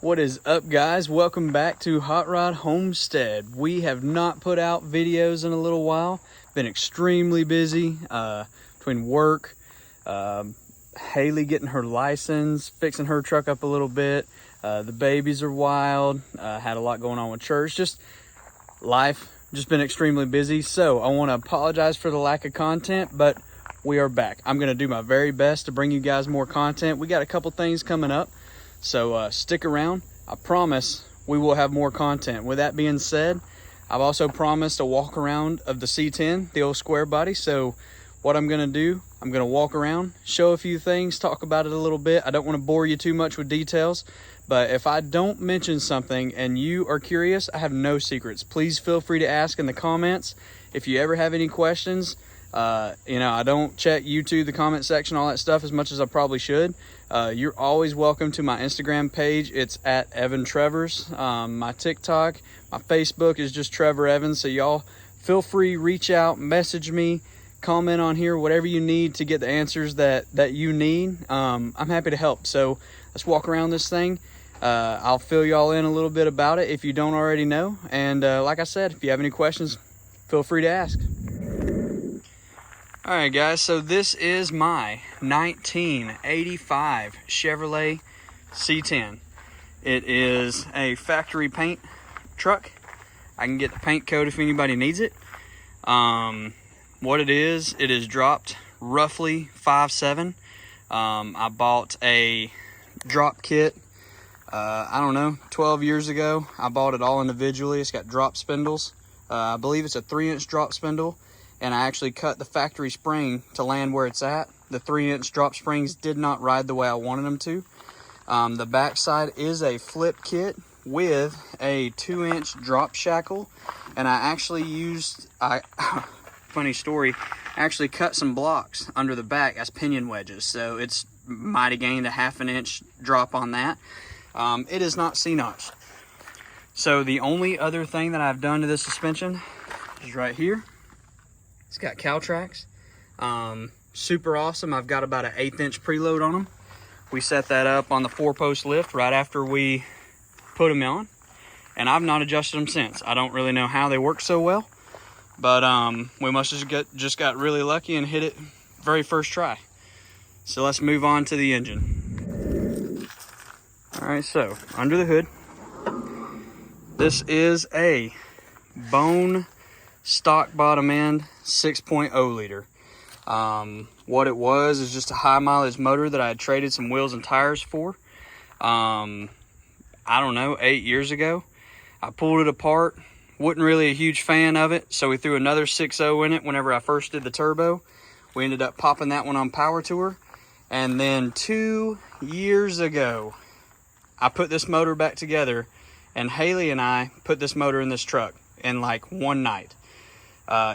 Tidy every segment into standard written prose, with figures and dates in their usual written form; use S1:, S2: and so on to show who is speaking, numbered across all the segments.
S1: What is up, guys? Welcome back to Hot Rod Homestead. We have not put out videos in a little while. Been extremely busy between work, Haley getting her license, fixing her truck up a little bit. The babies are wild. Had a lot going on with church. Just life. Just been extremely busy. So I want to apologize for the lack of content, but we are back. I'm going to do my very best to bring you guys more content. We got a couple things coming up. So stick around. I promise we will have more content. With that being said, I've also promised a walk around of the C10, the old Squarebody. So what I'm gonna do, I'm gonna walk around, show a few things, talk about it a little bit. I don't want to bore you too much with details, but if I don't mention something and you are curious, I have no secrets. Please feel free to ask in the comments. If you ever have any questions, I don't check YouTube, the comment section, all that stuff as much as I probably should. You're always welcome to my Instagram page. It's at Evan Trevors. My TikTok, my Facebook is just Trevor Evans. So y'all feel free, reach out, message me, comment on here, whatever you need to get the answers that you need. I'm happy to help. So let's walk around this thing. I'll fill y'all in a little bit about it if you don't already know. And like I said, if you have any questions, feel free to ask. All right, guys, so this is my 1985 Chevrolet C10. It is a factory paint truck. I can get the paint code if anybody needs it. What it is dropped roughly 5.7. I bought a drop kit, 12 years ago. I bought it all individually. It's got drop spindles. I believe it's a 3-inch drop spindle. And I actually cut the factory spring to land where it's at. The 3-inch drop springs did not ride the way I wanted them to. The backside is a flip kit with a 2-inch drop shackle. And I actually funny story, I actually cut some blocks under the back as pinion wedges. So it's might have gained a 1/2 inch drop on that. It is not C-notched. So the only other thing that I've done to this suspension is right here. It's got cow tracks, super awesome. I've got about an 1/8 inch preload on them. We set that up on the 4-post lift right after we put them on, and I've not adjusted them since. I don't really know how they work so well, but we must have just got really lucky and hit it very first try. So let's move on to the engine. All right, so under the hood, this is a bone stock bottom end 6.0 liter. What it was is just a high mileage motor that I had traded some wheels and tires for. 8 years ago. I pulled it apart, wasn't really a huge fan of it, so we threw another 6.0 in it whenever I first did the turbo. We ended up popping that one on Power Tour, and then 2 years ago I put this motor back together, and Haley and I put this motor in this truck in like one night.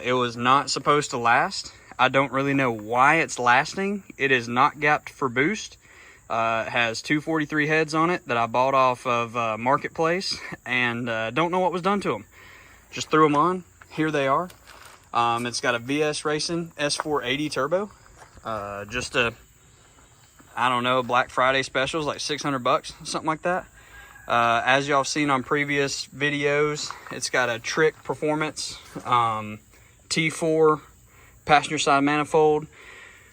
S1: It was not supposed to last. I don't really know why it's lasting. It is not gapped for boost. It has 243 heads on it that I bought off of Marketplace, and don't know what was done to them. Just threw them on. Here they are. It's got a VS Racing S480 turbo. Black Friday specials, like $600, something like that. As y'all have seen on previous videos, it's got a Trick Performance T4 passenger side manifold.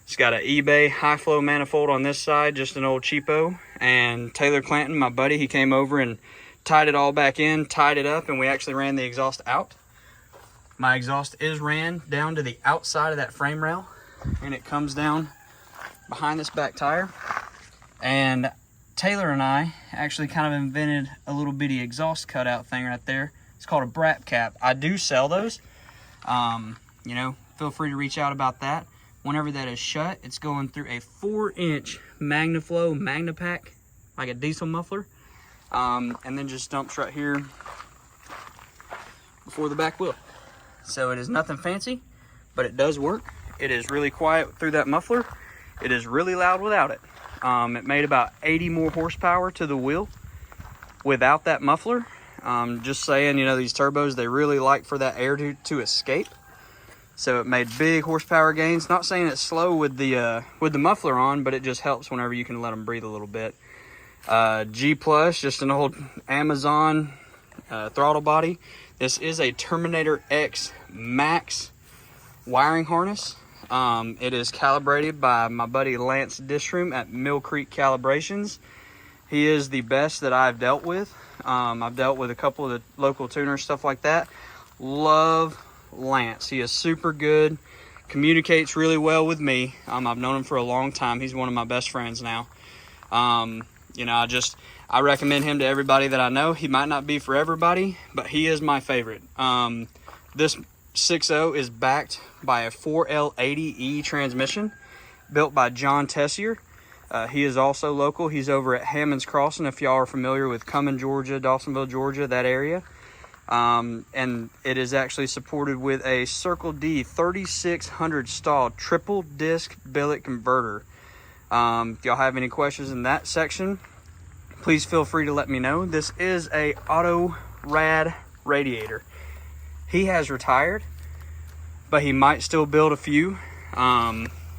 S1: It's got an eBay high flow manifold on this side, just an old cheapo. And Taylor Clanton, my buddy, he came over and tied it all back in, tied it up, and we actually ran the exhaust out. My exhaust is ran down to the outside of that frame rail, and it comes down behind this back tire. And Taylor and I actually kind of invented a little bitty exhaust cutout thing right there. It's called a Brap cap. I do sell those. Feel free to reach out about that. Whenever that is shut, it's going through a 4-inch MagnaFlow MagnaPack, like a diesel muffler, and then just dumps right here before the back wheel. So it is nothing fancy, but it does work. It is really quiet through that muffler. It is really loud without it. It made about 80 more horsepower to the wheel without that muffler. Just saying, these turbos, they really like for that air to escape. So it made big horsepower gains. Not saying it's slow with the muffler on, but it just helps whenever you can let them breathe a little bit. G Plus, just an old Amazon throttle body. This is a Terminator X Max wiring harness. It is calibrated by my buddy Lance Dishroom at Mill Creek Calibrations. He is the best that I've dealt with. I've dealt with a couple of the local tuners, stuff like that. Love Lance. He is super good, communicates really well with me. I've known him for a long time. He's one of my best friends now. You know, I recommend him to everybody that I know. He might not be for everybody, but he is my favorite. This 6.0 is backed by a 4L80E transmission built by John Tessier. He is also local. He's over at Hammond's Crossing, if y'all are familiar with Cumming, Georgia, Dawsonville, Georgia, that area. And it is actually supported with a Circle D 3600 stall triple disc billet converter. If y'all have any questions in that section, please feel free to let me know. This is a Auto Rad radiator. He has retired, but he might still build a few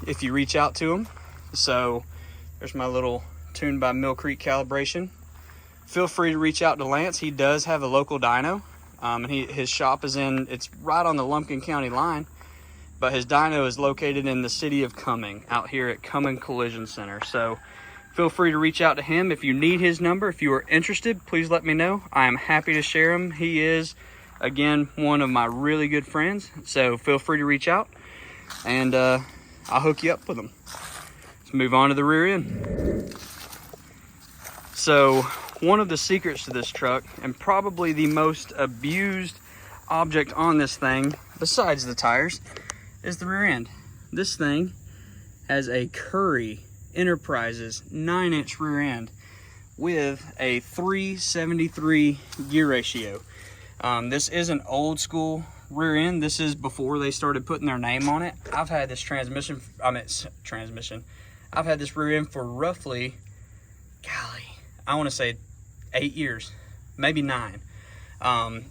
S1: if you reach out to him. So there's my little Tuned by Mill Creek calibration. Feel free to reach out to Lance. He does have a local dyno, and his shop is it's right on the Lumpkin County line, but his dyno is located in the city of Cumming, out here at Cumming Collision Center. So feel free to reach out to him. If you need his number, if you are interested, please let me know. I am happy to share him. He is, again, one of my really good friends. So feel free to reach out, and I'll hook you up with him. Let's move on to the rear end. So one of the secrets to this truck, and probably the most abused object on this thing, besides the tires, is the rear end. This thing has a Curry Enterprises 9-inch rear end with a 373 gear ratio. This is an old school rear end. This is before they started putting their name on it. I've had this I've had this rear end for roughly, golly, I want to say 8 years, maybe 9.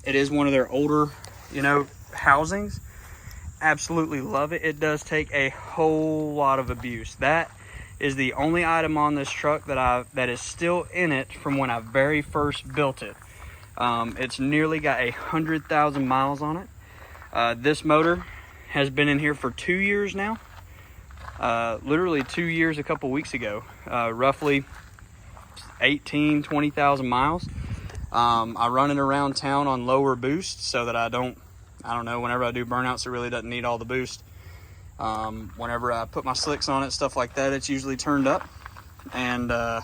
S1: It is one of their older, housings. Absolutely love it. It does take a whole lot of abuse. That is the only item on this truck that is still in it from when I very first built it. It's nearly got 100,000 miles on it. This motor has been in here for 2 years now. Literally 2 years a couple weeks ago. Roughly 20,000 miles. I run it around town on lower boost so that I don't know, whenever I do burnouts, it really doesn't need all the boost. Whenever I put my slicks on it, stuff like that, it's usually turned up. And yeah,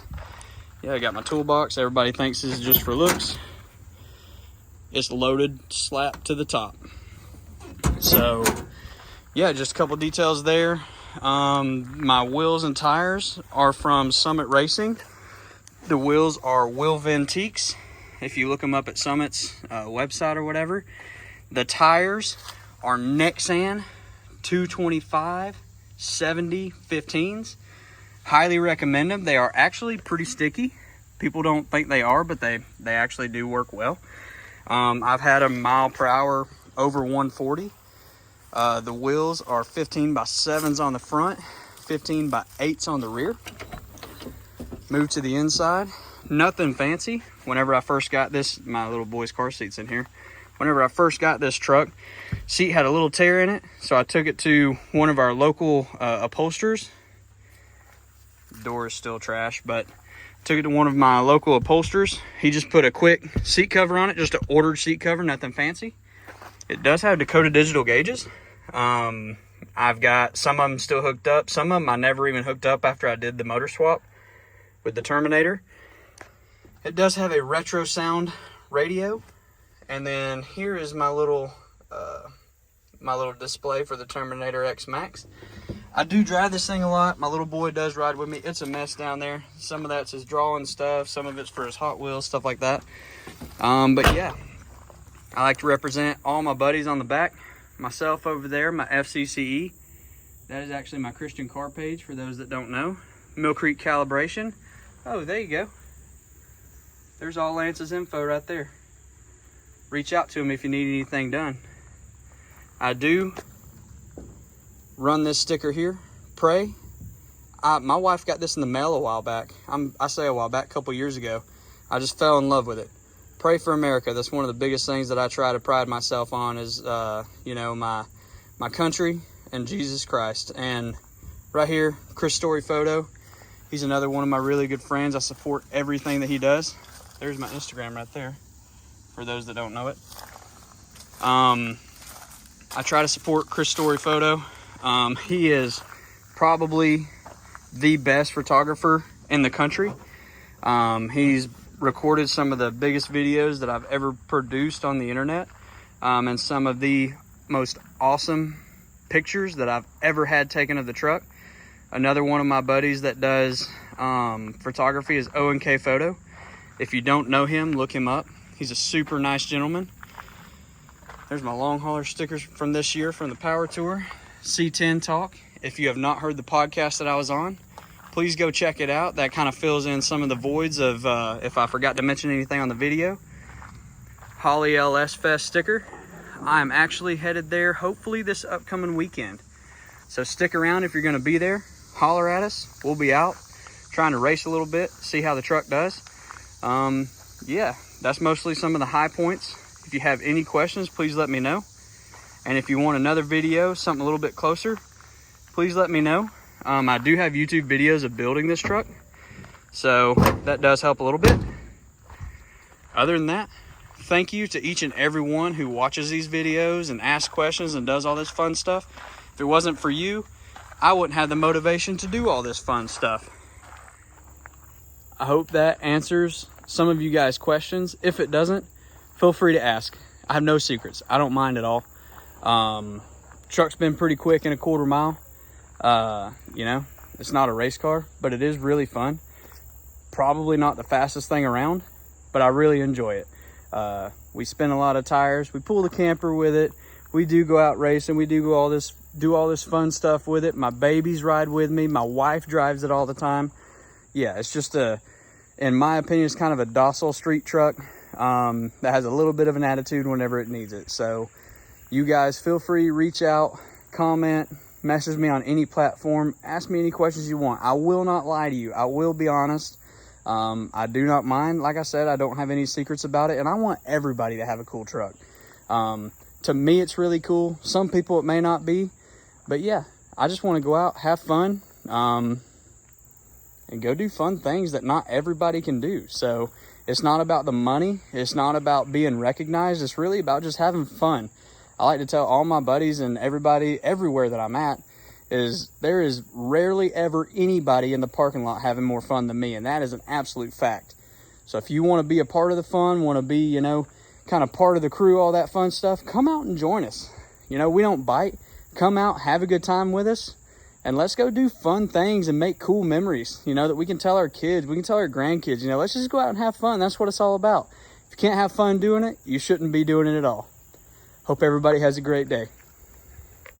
S1: I got my toolbox. Everybody thinks this is just for looks. It's loaded, slap to the top. So yeah, just a couple details there. My wheels and tires are from Summit Racing. The wheels are Wheel Ventiques, if you look them up at Summit's website or whatever. The tires are Nexan 225 70 15s. Highly recommend them. They are actually pretty sticky. People don't think they are, but they actually do work well. I've had a mile per hour over 140. The wheels are 15 by 7s on the front, 15 by 8s on the rear. Move to the inside. Nothing fancy. Whenever I first got this, my little boy's car seat's in here. Whenever I first got this truck, seat had a little tear in it, so I took it to one of our local upholsterers. The door is still trash, but took it to one of my local upholsterers. He just put a quick seat cover on it, just an ordered seat cover, nothing fancy. It does have Dakota digital gauges. I've got some of them still hooked up. Some of them I never even hooked up after I did the motor swap with the Terminator. It does have a retro sound radio. And then here is my little display for the Terminator X Max. I do drive this thing a lot. My little boy does ride with me. It's a mess down there. Some of that's his drawing stuff. Some of it's for his Hot Wheels, stuff like that. But yeah, I like to represent all my buddies on the back. Myself over there, my FCCE. That is actually my Christian car page for those that don't know. Mill Creek Calibration. Oh, there you go. There's all Lance's info right there. Reach out to him if you need anything done. I do run this sticker here. Pray. My wife got this in the mail a while back. I say a while back, a couple years ago. I just fell in love with it. Pray for America. That's one of the biggest things that I try to pride myself on is, you know, my country and Jesus Christ. And right here, Chris Story Photo. He's another one of my really good friends. I support everything that he does. There's my Instagram right there, for those that don't know it. I try to support Chris Story Photo. He is probably the best photographer in the country. He's recorded some of the biggest videos that I've ever produced on the internet, and some of the most awesome pictures that I've ever had taken of the truck. Another one of my buddies that does photography is O&K Photo. If you don't know him, look him up. He's a super nice gentleman. There's my long hauler stickers from this year from the Power Tour, C10 Talk. If you have not heard the podcast that I was on, please go check it out. That kind of fills in some of the voids of if I forgot to mention anything on the video. Holly LS Fest sticker. I am actually headed there hopefully this upcoming weekend. So stick around if you're going to be there. Holler at us. We'll be out trying to race a little bit, see how the truck does. Yeah, that's mostly some of the high points. If you have any questions, please let me know. And if you want another video, something a little bit closer, please let me know. I do have YouTube videos of building this truck, so that does help a little bit. Other than that, thank you to each and every one who watches these videos and asks questions and does all this fun stuff. If it wasn't for you, I wouldn't have the motivation to do all this fun stuff. I hope that answers some of you guys' questions. If it doesn't, feel free to ask. I have no secrets. I don't mind at all. Truck's been pretty quick in a quarter mile. You know, it's not a race car, but it is really fun. Probably not the fastest thing around, but I really enjoy it. We spin a lot of tires. We pull the camper with it. We do go out racing. We do do all this fun stuff with it. My babies ride with me. My wife drives it all the time. Yeah, it's just in my opinion, it's kind of a docile street truck that has a little bit of an attitude whenever it needs it. So you guys feel free, reach out, comment, message me on any platform, ask me any questions you want. I will not lie to you. I will be honest. I do not mind. Like I said, I don't have any secrets about it, and I want everybody to have a cool truck. To me, it's really cool. Some people it may not be, but yeah, I just want to go out, have fun, and go do fun things that not everybody can do. So it's not about the money. It's not about being recognized. It's really about just having fun. I like to tell all my buddies and everybody everywhere that I'm at is there is rarely ever anybody in the parking lot having more fun than me, and that is an absolute fact. So if you want to be a part of the fun, want to be, you know, kind of part of the crew, all that fun stuff, come out and join us. You know, we don't bite. Come out, have a good time with us, and let's go do fun things and make cool memories, you know, that we can tell our kids, we can tell our grandkids. You know, let's just go out and have fun. That's what it's all about. If you can't have fun doing it, you shouldn't be doing it at all. Hope everybody has a great day.